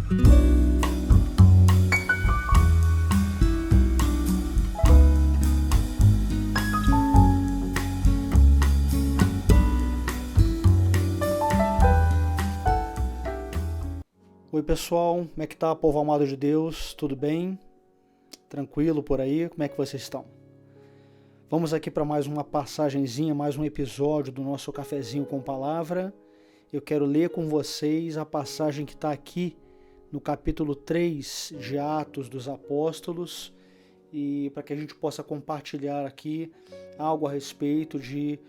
Oi pessoal, como é que tá, povo amado de Deus? Tudo bem? Tranquilo por aí? Como é que vocês estão? Vamos aqui para mais uma passagenzinha, mais um episódio do nosso Cafezinho com Palavra. Eu quero ler com vocês a passagem que está aqui no capítulo 3 de Atos dos Apóstolos, e para que a gente possa compartilhar aqui algo a respeito de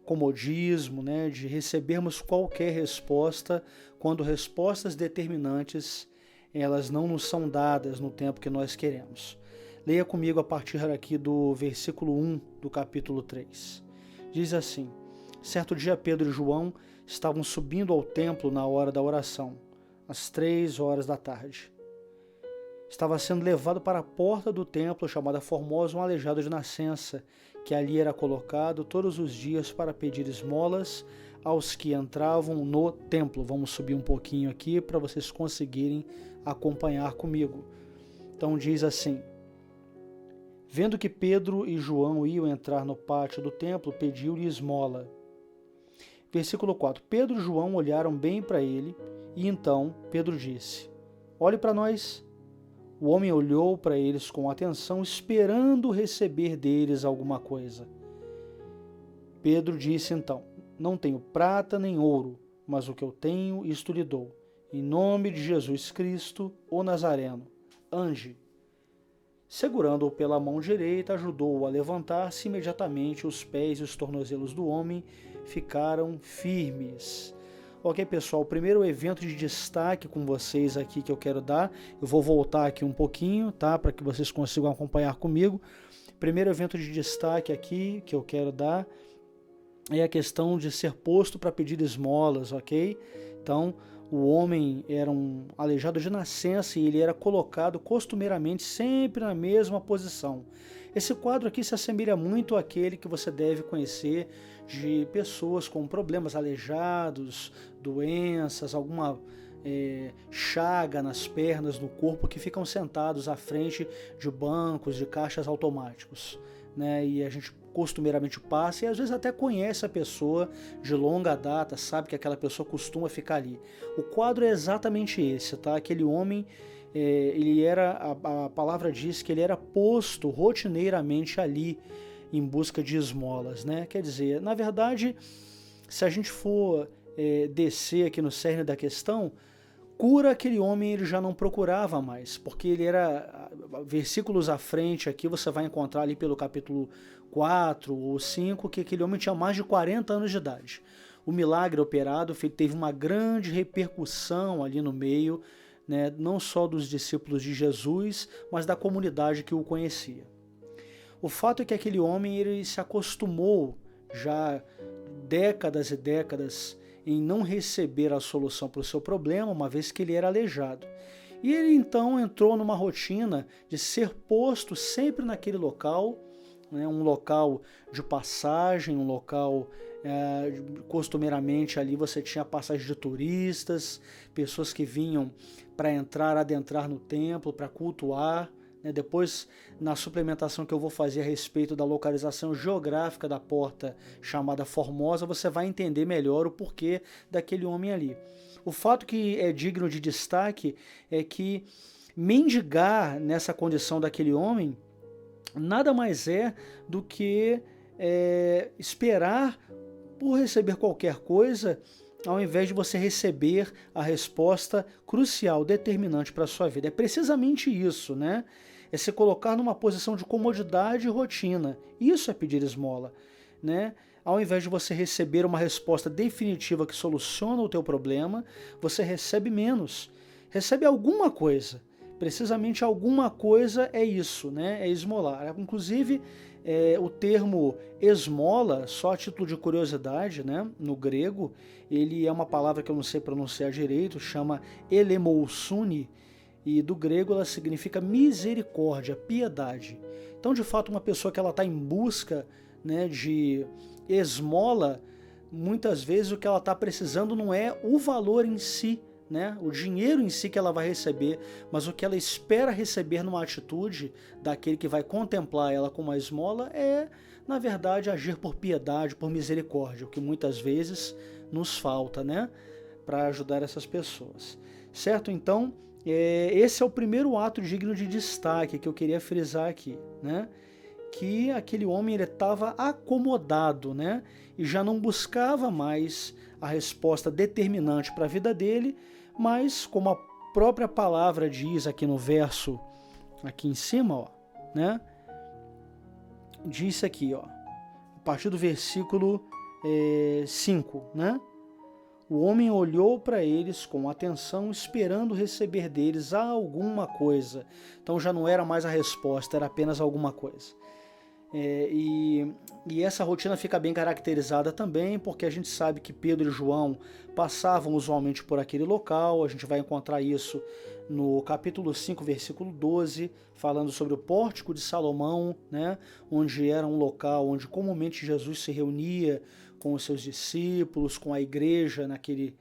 comodismo, né, de recebermos qualquer resposta quando respostas determinantes elas não nos são dadas no tempo que nós queremos. Leia comigo a partir aqui do versículo 1 do capítulo 3. Diz assim: certo dia Pedro e João estavam subindo ao templo na hora da oração, às 3 horas da tarde. Estava sendo levado para a porta do templo chamada Formosa um aleijado de nascença, que ali era colocado todos os dias para pedir esmolas aos que entravam no templo. Vamos subir um pouquinho aqui para vocês conseguirem acompanhar comigo. Então diz assim: vendo que Pedro e João iam entrar no pátio do templo, pediu-lhe esmola. Versículo 4. Pedro e João olharam bem para ele, e então Pedro disse: olhe para nós. O homem olhou para eles com atenção, esperando receber deles alguma coisa. Pedro disse então: não tenho prata nem ouro, mas o que eu tenho, isto lhe dou. Em nome de Jesus Cristo, o Nazareno, ande. Segurando-o pela mão direita, ajudou-o a levantar-se. Imediatamente os pés e os tornozelos do homem ficaram firmes. Ok, pessoal, o primeiro evento de destaque com vocês aqui que eu quero dar, eu vou voltar aqui um pouquinho, tá, para que vocês consigam acompanhar comigo. Primeiro evento de destaque aqui que eu quero dar é a questão de ser posto para pedir esmolas, ok? Então, o homem era um aleijado de nascença e ele era colocado costumeiramente sempre na mesma posição. Esse quadro aqui se assemelha muito àquele que você deve conhecer de pessoas com problemas, aleijados, doenças, alguma chaga nas pernas, no corpo, que ficam sentados à frente de bancos, de caixas automáticos, né? E a gente costumeiramente passa e às vezes até conhece a pessoa de longa data, sabe que aquela pessoa costuma ficar ali. O quadro é exatamente esse, tá? Aquele homem, ele era, a palavra diz que ele era posto rotineiramente ali em busca de esmolas, né? Quer dizer, na verdade, se a gente for descer aqui no cerne da questão, cura aquele homem ele já não procurava mais, porque ele era, versículos à frente aqui você vai encontrar ali pelo capítulo 4 ou 5, que aquele homem tinha mais de 40 anos de idade. O milagre operado teve uma grande repercussão ali no meio, né, não só dos discípulos de Jesus, mas da comunidade que o conhecia. O fato é que aquele homem ele se acostumou já décadas e décadas em não receber a solução para o seu problema, uma vez que ele era aleijado. E ele então entrou numa rotina de ser posto sempre naquele local, né, um local de passagem, um local costumeiramente ali você tinha passagem de turistas, pessoas que vinham para adentrar no templo, para cultuar. Depois, na suplementação que eu vou fazer a respeito da localização geográfica da porta chamada Formosa, você vai entender melhor o porquê daquele homem ali. O fato que é digno de destaque é que mendigar nessa condição daquele homem nada mais é do que esperar por receber qualquer coisa, ao invés de você receber a resposta crucial, determinante para a sua vida. É precisamente isso, né? É se colocar numa posição de comodidade e rotina. Isso é pedir esmola, né? Ao invés de você receber uma resposta definitiva que soluciona o teu problema, você recebe menos. Recebe alguma coisa. Precisamente alguma coisa é isso, né? É esmolar. Inclusive, o termo esmola, só a título de curiosidade, né? No grego, ele é uma palavra que eu não sei pronunciar direito, chama elemousune, e do grego ela significa misericórdia, piedade. Então, de fato, uma pessoa que ela está em busca, né, de esmola, muitas vezes o que ela está precisando não é o valor em si, né? O dinheiro em si que ela vai receber, mas o que ela espera receber numa atitude daquele que vai contemplar ela com uma esmola é, na verdade, agir por piedade, por misericórdia, o que muitas vezes nos falta, né? Para ajudar essas pessoas. Certo? Então, esse é o primeiro ato digno de destaque que eu queria frisar aqui, né? Que aquele homem estava acomodado, né? E já não buscava mais a resposta determinante para a vida dele, mas como a própria palavra diz aqui no verso, aqui em cima, ó, né? Diz aqui, ó, a partir do versículo 5, né? O homem olhou para eles com atenção, esperando receber deles alguma coisa. Então já não era mais a resposta, era apenas alguma coisa. E essa rotina fica bem caracterizada também, porque a gente sabe que Pedro e João passavam usualmente por aquele local. A gente vai encontrar isso no capítulo 5, versículo 12, falando sobre o pórtico de Salomão, né, onde era um local onde comumente Jesus se reunia com os seus discípulos, com a igreja naquele...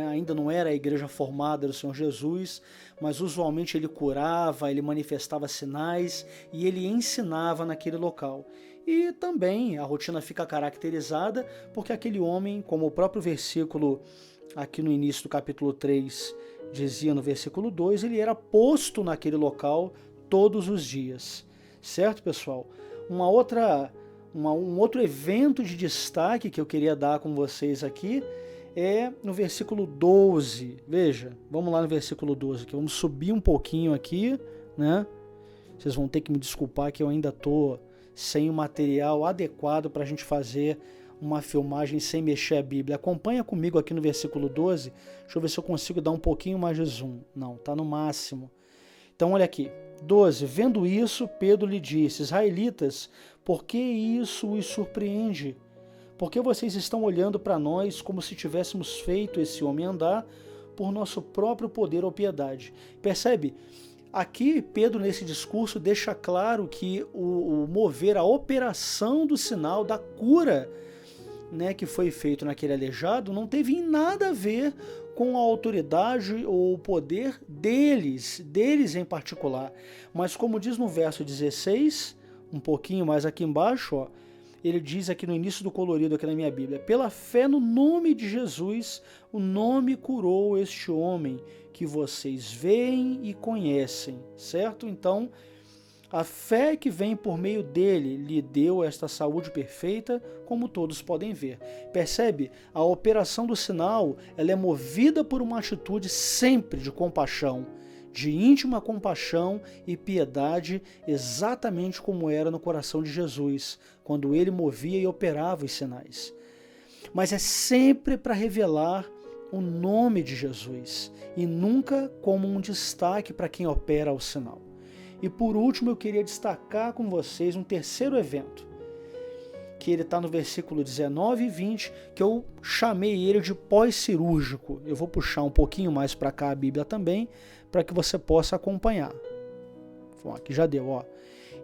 ainda não era a igreja formada do Senhor Jesus, mas usualmente ele curava, ele manifestava sinais e ele ensinava naquele local. E também a rotina fica caracterizada porque aquele homem, como o próprio versículo aqui no início do capítulo 3 dizia no versículo 2, ele era posto naquele local todos os dias. Certo, pessoal? Um outro evento de destaque que eu queria dar com vocês aqui é no versículo 12. Veja, vamos lá no versículo 12, que vamos subir um pouquinho aqui, né? Vocês vão ter que me desculpar que eu ainda estou sem o material adequado para a gente fazer uma filmagem sem mexer a Bíblia. Acompanha comigo aqui no versículo 12. Deixa eu ver se eu consigo dar um pouquinho mais de zoom. Não, está no máximo. Então, olha aqui. 12. Vendo isso, Pedro lhe disse: Israelitas, por que isso os surpreende? Porque vocês estão olhando para nós como se tivéssemos feito esse homem andar por nosso próprio poder ou piedade. Percebe? Aqui, Pedro, nesse discurso, deixa claro que o mover, a operação do sinal da cura, né, que foi feito naquele aleijado, não teve nada a ver com a autoridade ou o poder deles em particular. Mas como diz no verso 16, um pouquinho mais aqui embaixo, ó, ele diz aqui no início do colorido aqui na minha Bíblia: pela fé no nome de Jesus, o nome curou este homem que vocês veem e conhecem, certo? Então, a fé que vem por meio dele lhe deu esta saúde perfeita, como todos podem ver. Percebe? A operação do sinal, ela é movida por uma atitude sempre de compaixão, de íntima compaixão e piedade, exatamente como era no coração de Jesus, quando ele movia e operava os sinais. Mas é sempre para revelar o nome de Jesus, e nunca como um destaque para quem opera o sinal. E por último, eu queria destacar com vocês um terceiro evento, que ele está no versículo 19 e 20, que eu chamei ele de pós-cirúrgico. Eu vou puxar um pouquinho mais para cá a Bíblia também, para que você possa acompanhar. Bom, aqui já deu, ó.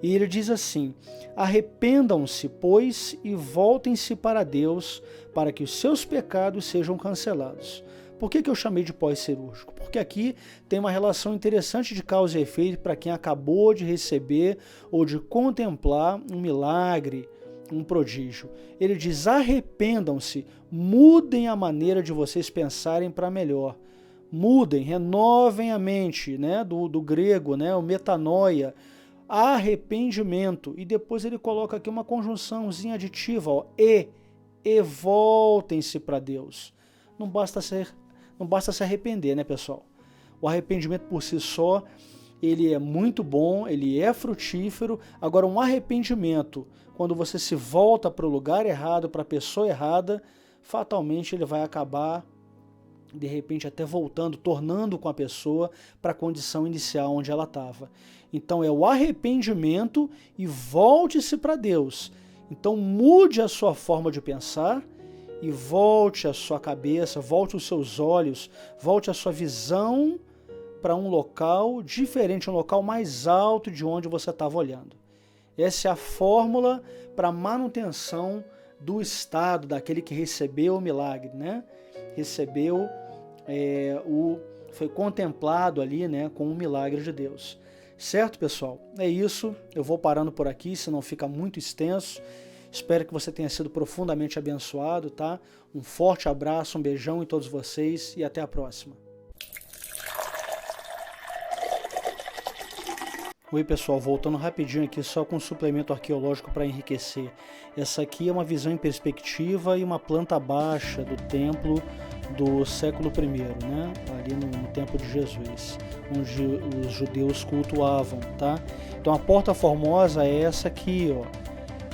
E ele diz assim: arrependam-se, pois, e voltem-se para Deus, para que os seus pecados sejam cancelados. Por que eu chamei de pós-cirúrgico? Porque aqui tem uma relação interessante de causa e efeito para quem acabou de receber ou de contemplar um milagre, um prodígio. Ele diz: arrependam-se, mudem a maneira de vocês pensarem para melhor. Mudem, renovem a mente, né? do grego, né? O metanoia, arrependimento. E depois ele coloca aqui uma conjunçãozinha aditiva, ó, e voltem-se para Deus. Não basta se arrepender, né, pessoal? O arrependimento por si só, ele é muito bom, ele é frutífero. Agora, um arrependimento, quando você se volta para o lugar errado, para a pessoa errada, fatalmente ele vai acabar, de repente, até voltando, tornando com a pessoa para a condição inicial onde ela estava. Então, é o arrependimento e volte-se para Deus. Então, mude a sua forma de pensar e volte a sua cabeça, volte os seus olhos, volte a sua visão para um local diferente, um local mais alto de onde você estava olhando. Essa é a fórmula para a manutenção do estado daquele que recebeu o milagre, né? Recebeu foi contemplado ali, né, com o milagre de Deus. Certo, pessoal? É isso. Eu vou parando por aqui, senão fica muito extenso. Espero que você tenha sido profundamente abençoado, tá? Um forte abraço, um beijão em todos vocês e até a próxima. Oi pessoal, voltando rapidinho aqui só com um suplemento arqueológico para enriquecer. Essa aqui é uma visão em perspectiva e uma planta baixa do templo do século I, né? Ali no templo de Jesus, onde os judeus cultuavam, tá? Então a Porta Formosa é essa aqui, ó.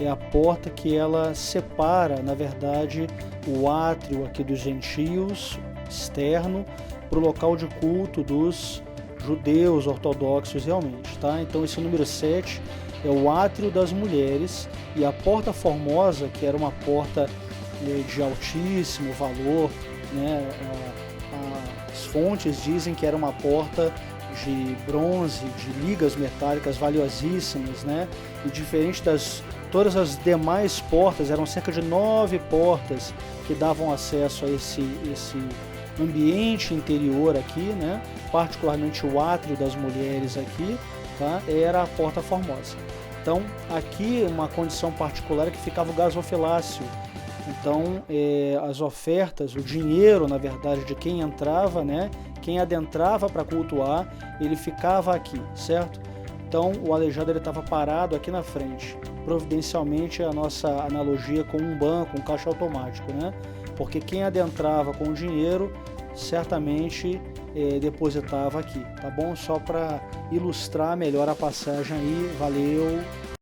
É a porta que ela separa, na verdade, o átrio aqui dos gentios, externo, para o local de culto dos judeus ortodoxos realmente, tá? Então esse número 7 é o átrio das mulheres e a Porta Formosa, que era uma porta de altíssimo valor, né? As fontes dizem que era uma porta de bronze, de ligas metálicas valiosíssimas, né? E diferente das todas as demais portas, eram cerca de 9 portas que davam acesso a esse ambiente interior aqui, né? Particularmente o átrio das mulheres aqui, tá? Era a Porta Formosa. Então, aqui uma condição particular é que ficava o gasofilácio. Então, as ofertas, o dinheiro, na verdade, de quem entrava, né? Quem adentrava para cultuar, ele ficava aqui, certo? Então, o aleijado estava parado aqui na frente. Providencialmente, a nossa analogia com um banco, um caixa automático, né? Porque quem adentrava com o dinheiro, certamente depositava aqui, tá bom? Só para ilustrar melhor a passagem aí. Valeu!